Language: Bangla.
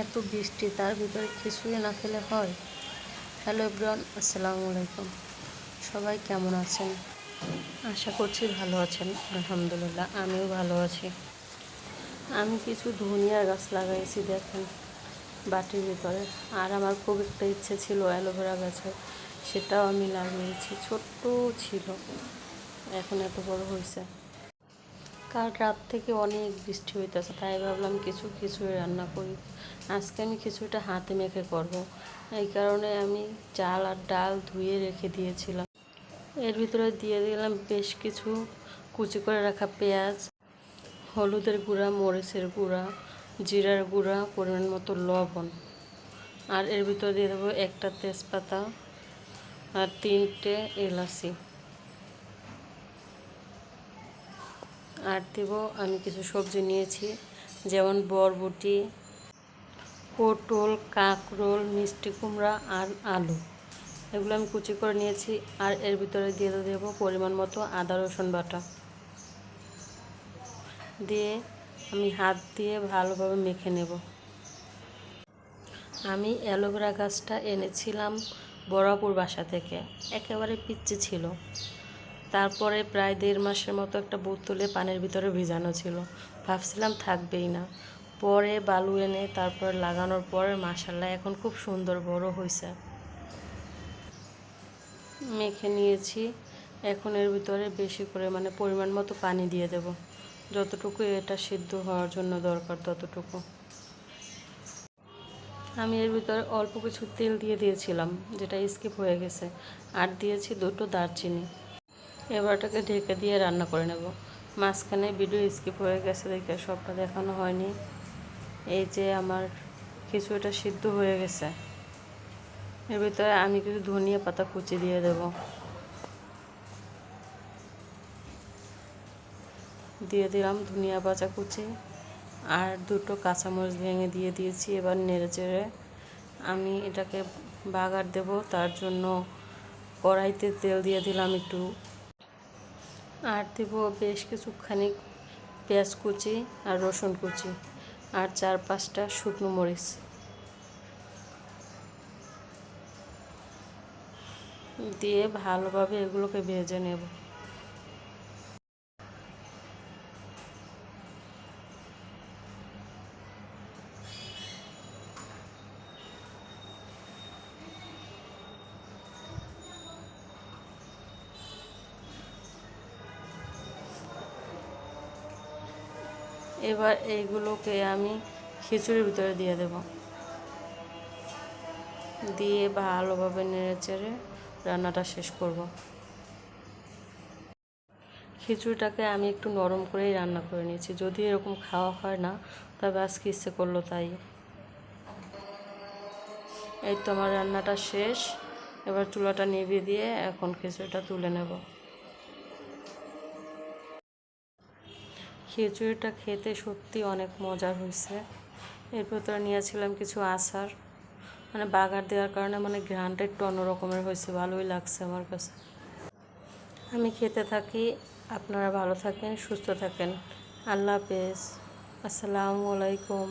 এত বৃষ্টি, তার ভিতরে খিচুড়ি না খেলে হয়? হ্যালো এভরিওয়ান, আসসালামু আলাইকুম। সবাই কেমন আছেন? আশা করছি ভালো আছেন। আলহামদুলিল্লাহ, আমিও ভালো আছি। আমি কিছু ধনিয়া গাছ লাগাইছি, দেখেন, বাটির ভিতরে। আর আমার খুব একটা ইচ্ছে ছিল অ্যালোভেরা গাছের, সেটাও আমি লাগিয়েছি। ছোট্ট ছিল, এখন এত বড় হয়েছে। কাল রাত থেকে অনেক বৃষ্টি হইতেছে, তাই ভাবলাম কিছু খিচুড়ি রান্না করি। আজকে আমি খিচুড়িটা হাতে মেখে করব। এই কারণে আমি চাল আর ডাল ধুয়ে রেখে দিয়েছিলাম। এর ভিতরে দিয়ে দিলাম বেশ কিছু কুচি করে রাখা পেঁয়াজ, হলুদের গুঁড়া, মরিচের গুঁড়া, জিরার গুঁড়া, পরিমাণ মতো লবণ। আর এর ভিতরে দিয়ে দেবো একটা তেজপাতা আর 3টে এলাচি। আর দেব আমি কিছু সবজি নিয়েছি, যেমন বরবটি, পটল, কাঁকরোল, মিষ্টি কুমড়া আর আলু। এগুলো আমি কুচি করে নিয়েছি। আর এর ভিতরে দিয়ে দেবো পরিমাণ মতো আদা রসুন বাটা। দিয়ে আমি হাত দিয়ে ভালোভাবে মেখে নেব। আমি অ্যালোভেরা গাছটা এনেছিলাম বড়াপুর বাসা থেকে, একেবারে পিচ্চি ছিল। তারপরে প্রায় 1.5 মাসের মতো একটা বোতলে পানির ভিতরে ভিজানো ছিল, ভাবছিলাম থাকবেই না। পরে বালু এনে তারপর লাগানোর পরে মাশাআল্লাহ এখন খুব সুন্দর বড় হয়েছে। মেখে নিয়েছি। এখন এর ভিতরে বেশি করে পরিমাণ মতো পানি দিয়ে দেব, যতটুকু এটা সিদ্ধ হওয়ার জন্য দরকার ততটুকু। আমি এর ভিতরে অল্প কিছু তেল দিয়ে দিয়েছিলাম, যেটা স্কিপ হয়ে গেছে। আর দিয়েছি 2টো দারচিনি। এবারটাকে ঢেকে দিয়ে রান্না করে নেব। মাঝখানে ভিডিও স্কিপ হয়ে গেছে দেখে সবটা দেখানো হয়নি। এই যে আমার খিচুড়িটা সিদ্ধ হয়ে গেছে। এর ভিতরে আমি কিছু ধনিয়া পাতা কুচি দিয়ে দেব। দিয়ে দিলাম ধনিয়া পাতা কুচি আর 2টো কাঁচামরিচ ভেঙে দিয়ে দিয়েছি। এবার নেড়ে চেড়ে আমি এটাকে বাগার দেব। তার জন্য কড়াইতে তেল দিয়ে দিলাম একটু, আর দেব বেশ কিছুখানি পেঁয়াজ কুচি আর রসুন কুচি আর 4-5টা শুকনো মরিচ দিয়ে ভালোভাবে এগুলোকে ভেজে নেব। এবার এইগুলোকে আমি খিচুড়ির ভিতরে দিয়ে দেব, দিয়ে ভালোভাবে নেড়ে চেড়ে রান্নাটা শেষ করব। খিচুড়িটাকে আমি একটু নরম করেই রান্না করে নিয়েছি, যদি এরকম খাওয়া হয় না, তবে আজকে ইচ্ছে করলো তাই। এই তো আমার রান্নাটা শেষ। এবার চুলাটা নিভিয়ে দিয়ে এখন খিচুড়িটা তুলে নেব। খিচুড়িটা খেতে সত্যি অনেক মজার হয়েছে। এর ভেতরে নিয়েছিলাম কিছু আচার, বাগার দেওয়ার কারণে ঘ্রাণটা একটু অন্যরকমের হয়েছে, ভালোই লাগছে আমার কাছে। আমি খেতে থাকি, আপনারা ভালো থাকেন, সুস্থ থাকেন। আল্লাহ হাফেজ, আসসালামু আলাইকুম।